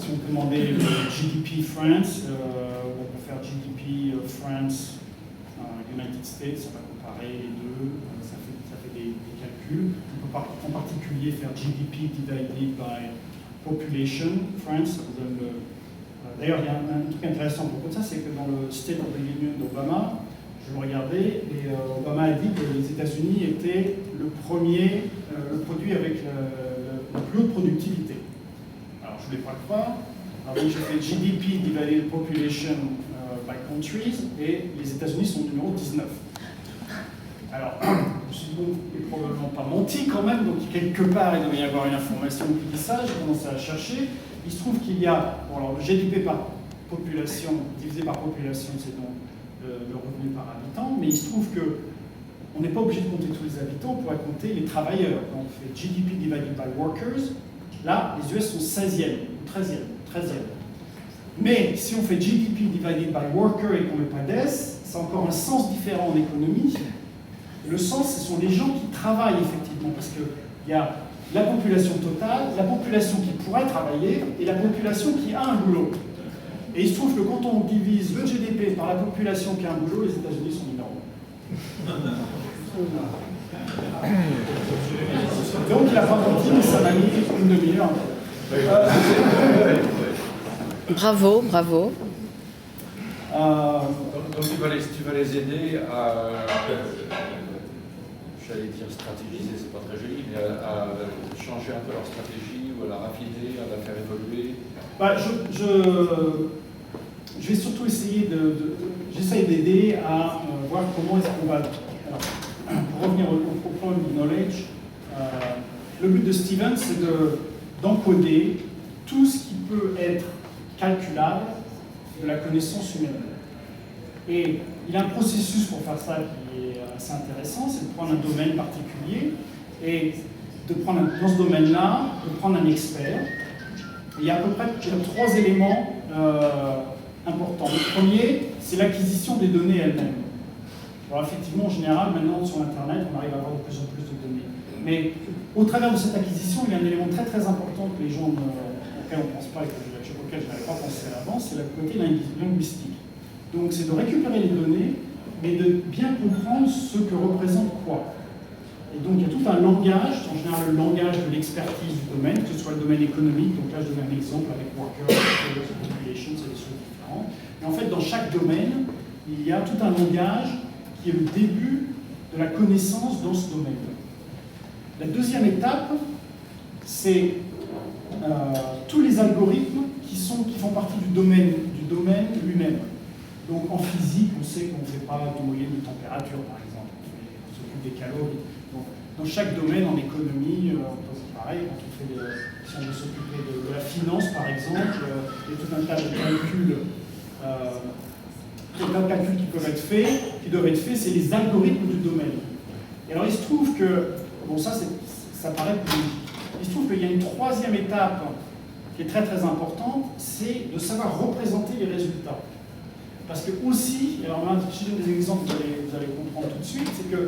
si on peut demander le GDP France, on peut faire GDP France United States, on va comparer les deux, ça fait des calculs. On peut en particulier faire GDP divided by population France, ça vous donne le... D'ailleurs, il y a un truc intéressant à propos de ça, c'est que dans le State of the Union d'Obama, je le regardais, et Obama a dit que les États-Unis étaient le premier, le produit avec la plus haute productivité. Alors, je ne voulais pas le croire. Alors, donc, j'ai fait GDP divided population by countries, et les États-Unis sont numéro 19. Alors, je me suis dit, bon, il n'est probablement pas menti quand même, donc quelque part, il devait y avoir une information qui dit ça, j'ai commencé à chercher. Il se trouve qu'il y a, bon, alors le GDP par population, divisé par population, c'est donc le revenu par habitant, mais il se trouve qu'on n'est pas obligé de compter tous les habitants, on pourrait compter les travailleurs. Quand on fait GDP divided by workers, là, les US sont 16e, ou 13e. Mais si on fait GDP divided by worker et qu'on ne met pas d'S, c'est encore un sens différent en économie. Le sens, ce sont les gens qui travaillent effectivement, parce qu'il y a la population totale, la population qui pourrait travailler et la population qui a un boulot. Et il se trouve que quand on divise le GDP par la population qui a un boulot, les États-Unis sont numéro 1. Donc il n'a pas menti, mais ça m'a mis une demi-heure. Bravo, bravo. Donc tu vas les aider à, j'allais dire stratégiser, c'est pas très joli, mais à changer un peu leur stratégie, ou à la raffiner, à la faire évoluer. Je vais surtout essayer j'essaie d'aider à voir comment est-ce qu'on va... Alors, pour revenir au problème du knowledge, le but de Stevens, c'est d'encoder tout ce qui peut être calculable de la connaissance humaine. Et il y a un processus pour faire ça qui est assez intéressant, c'est de prendre un domaine particulier et de prendre, dans ce domaine-là, de prendre un expert. Et il y a à peu près 3 éléments importants. Le premier, c'est l'acquisition des données elles-mêmes. Alors effectivement, en général, maintenant sur Internet, on arrive à avoir de plus en plus de données. Mais au travers de cette acquisition, il y a un élément très très important que les gens auquel on ne pense pas et auquel je n'avais pas pensé à l'avance, c'est le côté linguistique. Donc c'est de récupérer les données, mais de bien comprendre ce que représente quoi. Et donc il y a tout un langage, en général le langage de l'expertise du domaine, que ce soit le domaine économique, donc là je donne un exemple avec workers, population, c'est des choses différentes. Et en fait dans chaque domaine, il y a tout un langage qui est le début de la connaissance dans ce domaine. La deuxième étape, c'est tous les algorithmes qui font partie du domaine lui-même. Donc en physique, on sait qu'on ne fait pas de moyenne de température, par exemple, on s'occupe des calories. Donc, dans chaque domaine, en économie, c'est pareil, quand si on veut s'occuper de la finance, par exemple, il y a tout un tas de calculs, qui peuvent être faits, qui doivent être faits, c'est les algorithmes du domaine. Et alors il se trouve que, bon ça paraît plus logique. Il se trouve qu'il y a une troisième étape qui est très très importante, c'est de savoir représenter les résultats. Parce que aussi, alors là, si je donne des exemples, vous allez comprendre tout de suite, c'est que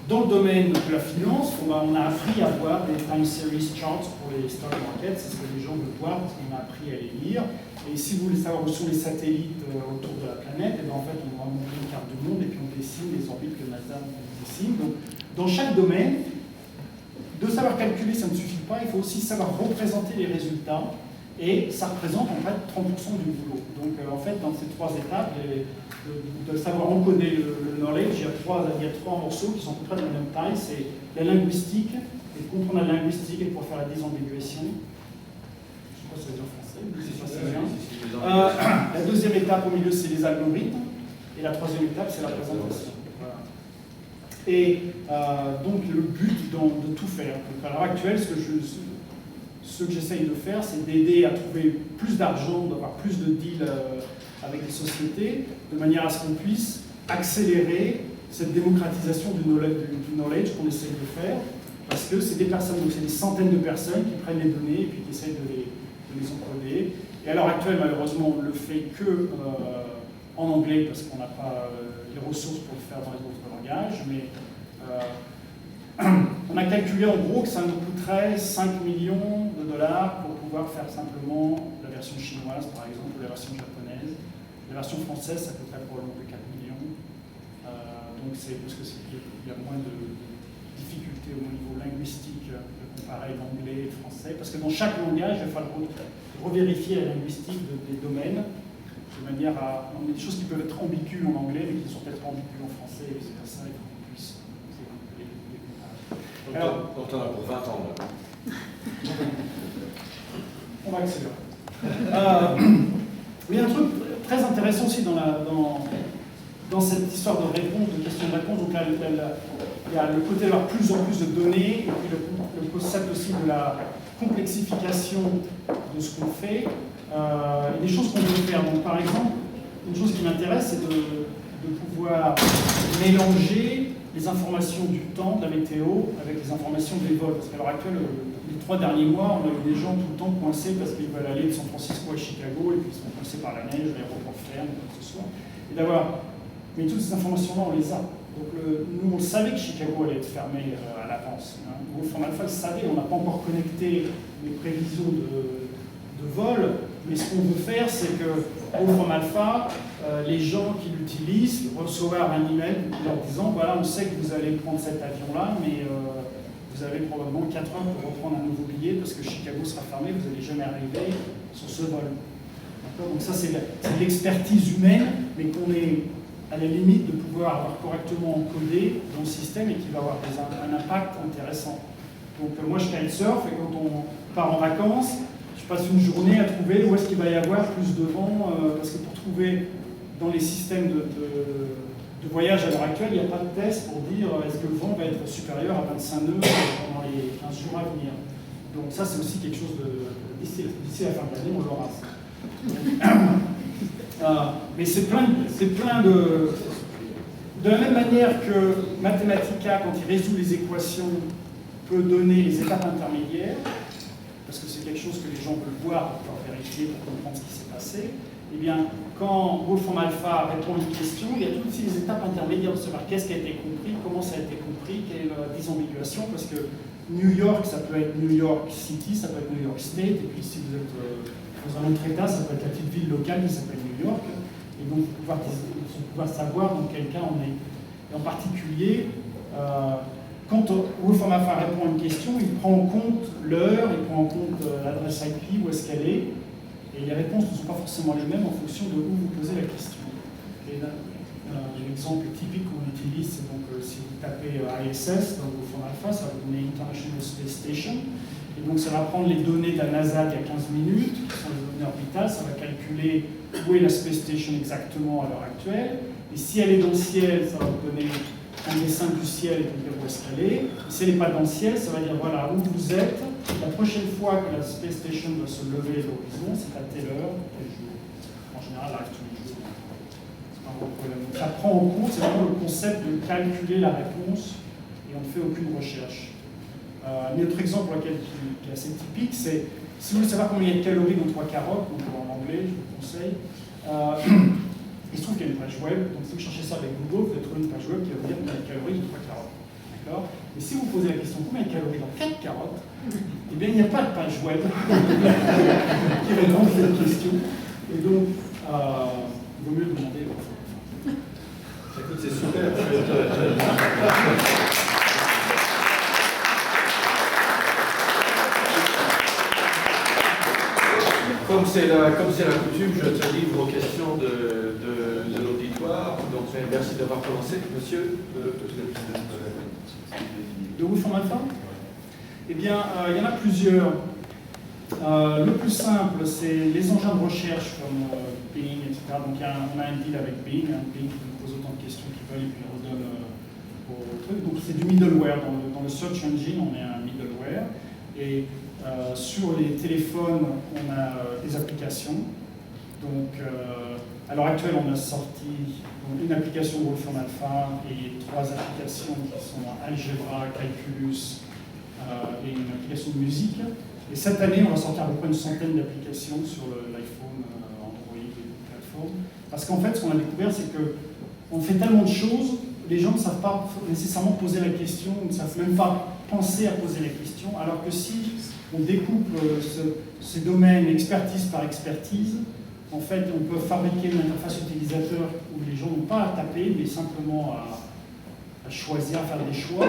dans le domaine de la finance, on a appris à voir des time series charts pour les stock markets, c'est ce que les gens veulent voir parce qu'on a appris à les lire. Et si vous voulez savoir où sont les satellites autour de la planète, et bien en fait on va montrer une carte du monde et puis on dessine les orbites que NASA dessine. Donc dans chaque domaine, de savoir calculer ça ne suffit pas, il faut aussi savoir représenter les résultats. Et ça représente en fait 30% du boulot. Donc en fait, dans ces 3 étapes, de savoir encoder le knowledge, il y a trois morceaux qui sont à peu près de la même taille. C'est la linguistique, et de comprendre la linguistique et de pouvoir faire la désambiguation. Je ne sais pas si ça veut dire en français, c'est bien. La deuxième étape au milieu, c'est les algorithmes. Et la troisième étape, c'est la présentation. Voilà. Et donc le but de tout faire. Donc, à l'heure actuelle, ce que j'essaye de faire, c'est d'aider à trouver plus d'argent, d'avoir plus de deals avec les sociétés, de manière à ce qu'on puisse accélérer cette démocratisation du knowledge qu'on essaye de faire, parce que c'est des personnes, donc c'est des centaines de personnes qui prennent les données et puis qui essayent de les encoder. Et à l'heure actuelle, malheureusement, on ne le fait que en anglais, parce qu'on n'a pas les ressources pour le faire dans les autres langages, mais on a calculé en gros que ça nous coûterait 5 millions de dollars pour pouvoir faire simplement la version chinoise, par exemple, ou la version japonaise. La version française, ça coûterait probablement plus 4 millions. Donc c'est parce qu'il y a moins de difficultés au niveau linguistique de comparer l'anglais et le français. Parce que dans chaque langage, il va falloir revérifier la linguistique des domaines, de manière à... On a des choses qui peuvent être ambiguës en anglais, mais qui ne sont peut-être pas ambiguës en français, et c'est ça, il faut qu'on puisse les comparer. Alors, donc, on a pour 20 ans, là. On va accélérer. Il y a un truc très intéressant aussi dans cette histoire de réponse, de questions-réponses. Donc là, il y a le côté d'avoir plus en plus de données, et puis le concept aussi de la complexification de ce qu'on fait, et des choses qu'on peut faire. Donc par exemple, une chose qui m'intéresse, c'est de pouvoir mélanger les informations du temps, de la météo, avec les informations des vols. Parce qu'à l'heure actuelle, les 3 derniers mois, on a eu des gens tout le temps coincés parce qu'ils veulent aller de San Francisco à Chicago, et puis ils sont coincés par la neige, l'aéroport ferme, quoi que ce soit. Et mais toutes ces informations-là, on les a. Donc nous, on savait que Chicago allait être fermé à l'avance. Wolfram Alpha le savait, on n'a pas encore connecté les prévisions de vol, mais ce qu'on veut faire, c'est que Wolfram Alpha, les gens qui l'utilisent recevoir un email leur disant voilà, on sait que vous allez prendre cet avion-là, mais vous avez probablement 4 heures pour reprendre un nouveau billet parce que Chicago sera fermé, vous n'allez jamais arriver sur ce vol. Donc ça, c'est l'expertise humaine, mais qu'on est à la limite de pouvoir avoir correctement encodé dans le système et qui va avoir un impact intéressant. Donc moi, je kitesurf, et quand on part en vacances, je passe une journée à trouver où est-ce qu'il va y avoir plus de vent, parce que pour trouver dans les systèmes de voyage à l'heure actuelle, il n'y a pas de test pour dire est-ce que le vent va être supérieur à 25 nœuds pendant les 15 jours à venir. Donc ça, c'est aussi quelque chose d'ici la fin de l'année, on l'aura. Mais c'est plein de... De la même manière que Mathematica, quand il résout les équations, peut donner les étapes intermédiaires, parce que c'est quelque chose que les gens veulent voir pour pouvoir vérifier, pour comprendre ce qui s'est passé, eh bien, quand Wolfram Alpha répond à une question, il y a toutes ces étapes intermédiaires de savoir qu'est-ce qui a été compris, comment ça a été compris, quelle est la désambiguation, parce que New York, ça peut être New York City, ça peut être New York State, et puis si vous êtes dans un autre état, ça peut être la petite ville locale qui s'appelle New York, et donc pouvoir savoir dans quel cas on est. Et en particulier, quand Wolfram Alpha répond à une question, il prend en compte l'heure, il prend en compte l'adresse IP, où est-ce qu'elle est, et les réponses ne sont pas forcément les mêmes en fonction de où vous posez la question. L'exemple typique qu'on utilise, c'est donc si vous tapez ISS dans Wolfram Alpha, ça va vous donner International Space Station, et donc ça va prendre les données de la NASA d'il y a 15 minutes, qui sont les données orbitales, ça va calculer où est la Space Station exactement à l'heure actuelle, et si elle est dans le ciel, ça va vous donner un dessin du ciel et vous dire où est-ce qu'elle est. Et si elle n'est pas dans le ciel, ça va dire voilà où vous êtes. La prochaine fois que la Space Station va se lever de l'horizon, c'est à telle heure, tel jour. En général, elle arrive tous les jours. C'est pas un gros problème. Donc, ça prend en compte, c'est vraiment le concept de calculer la réponse et on ne fait aucune recherche. Un autre exemple qui est assez typique, c'est si vous voulez savoir combien il y a de calories dans 3 carottes, donc en anglais, je vous conseille. Il se trouve qu'il y a une page web, donc si vous cherchez ça avec Google, vous allez trouver une page web qui va vous dire combien de calories dans 3 carottes. D'accord ? Et si vous posez la question combien de calories dans 4 carottes, eh bien il n'y a pas de page web qui répond à cette question. Et donc, il vaut mieux demander. Écoute, c'est super. Comme c'est la coutume, je te livre aux questions de l'auditoire. Donc merci d'avoir commencé, monsieur. De Wolfram Alpha ? Eh bien, il y en a plusieurs. Le plus simple, c'est les engins de recherche comme Bing, etc. Donc on a un deal avec Bing. Bing qui nous pose autant de questions qu'ils veulent et puis redonne au truc. Donc c'est du middleware. Dans le search engine, on est un middleware. Et sur les téléphones, on a des applications. Donc, à l'heure actuelle, on a sorti une application Wolfram Alpha et 3 applications qui sont Algebra, Calculus et une application de musique. Et cette année, on va sortir à peu près une centaine d'applications sur l'iPhone, Android et d'autres plateformes. Parce qu'en fait, ce qu'on a découvert, c'est qu'on fait tellement de choses, les gens ne savent pas nécessairement poser la question, ne savent même pas penser à poser la question, alors que si on découpe ces domaines expertise par expertise, en fait, on peut fabriquer une interface utilisateur où les gens n'ont pas à taper, mais simplement à choisir, à faire des choix.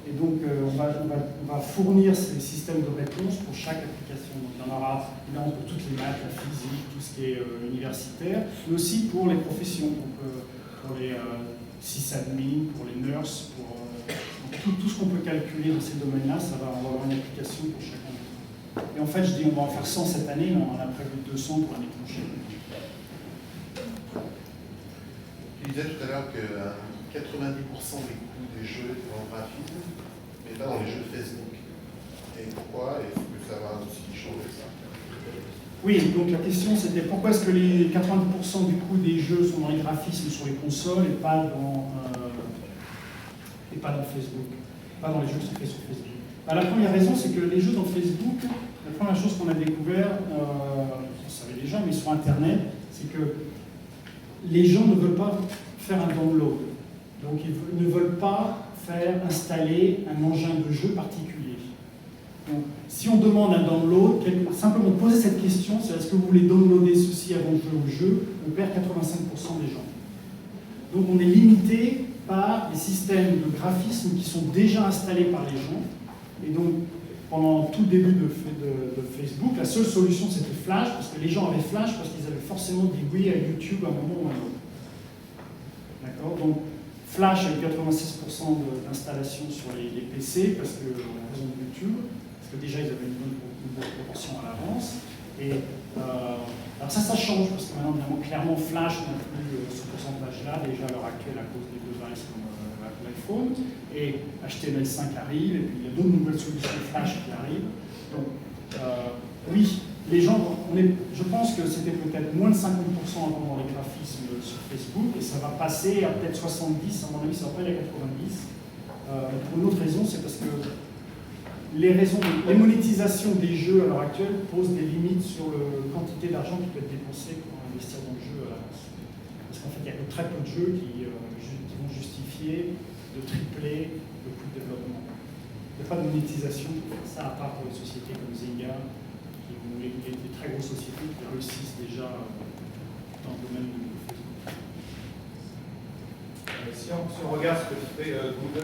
Et donc, on va fournir ces systèmes de réponse pour chaque application. Donc, il y en aura évidemment pour toutes les maths, la physique, tout ce qui est universitaire, mais aussi pour les professions, donc, pour les sysadmins, pour les nurses, pour tout ce qu'on peut calculer dans ces domaines-là, on va avoir une application pour chacun. Et en fait, je dis on va en faire 100 cette année, mais on en a prévu 200 pour l'année prochaine. Tu disais tout à l'heure que 90% des coûts des jeux étaient en graphisme, mais pas dans les jeux de Facebook. Et pourquoi? Est-ce que ça va aussi changer ça? Oui, donc la question c'était pourquoi est-ce que les 90% du coût des jeux sont dans les graphismes sur les consoles et pas dans Facebook, pas dans les jeux qui sont faits sur Facebook. Bah, la première raison, c'est que les jeux dans Facebook, la première chose qu'on a découvert, on savait déjà, mais sur Internet, c'est que les gens ne veulent pas faire un download. Donc ils ne veulent pas faire installer un engin de jeu particulier. Donc si on demande un download, simplement poser cette question, c'est est-ce que vous voulez downloader ceci avant de jouer au jeu, on perd 85% des gens. Donc on est limité par les systèmes de graphisme qui sont déjà installés par les gens. Et donc, pendant tout le début de Facebook, la seule solution c'était Flash, parce que les gens avaient Flash parce qu'ils avaient forcément dit oui à YouTube à un moment ou à un autre. D'accord? Donc, Flash a eu 86% d'installation sur les PC, parce que, en raison de YouTube, parce que déjà ils avaient une bonne proportion à l'avance. Et alors ça change, parce que maintenant, évidemment, clairement, Flash n'a plus ce pourcentage-là, déjà à l'heure actuelle, à cause des devices comme l'iPhone, et HTML5 arrive, et puis il y a d'autres nouvelles solutions Flash qui arrivent. Donc, oui, les gens, je pense que c'était peut-être moins de 50% avant dans les graphismes sur Facebook, et ça va passer à peut-être 70, à mon avis, ça va pas aller à 90. Pour une autre raison, c'est parce que les monétisations des jeux à l'heure actuelle posent des limites sur la quantité d'argent qui peut être dépensé pour investir dans le jeu à l'avance. Parce qu'en fait, il y a que très peu de jeux qui vont justifier de tripler le coût de développement. Il n'y a pas de monétisation pour faire ça, à part pour les sociétés comme Zynga, des très grosses sociétés qui réussissent déjà dans le domaine de Facebook. Si on regarde ce que fait Google,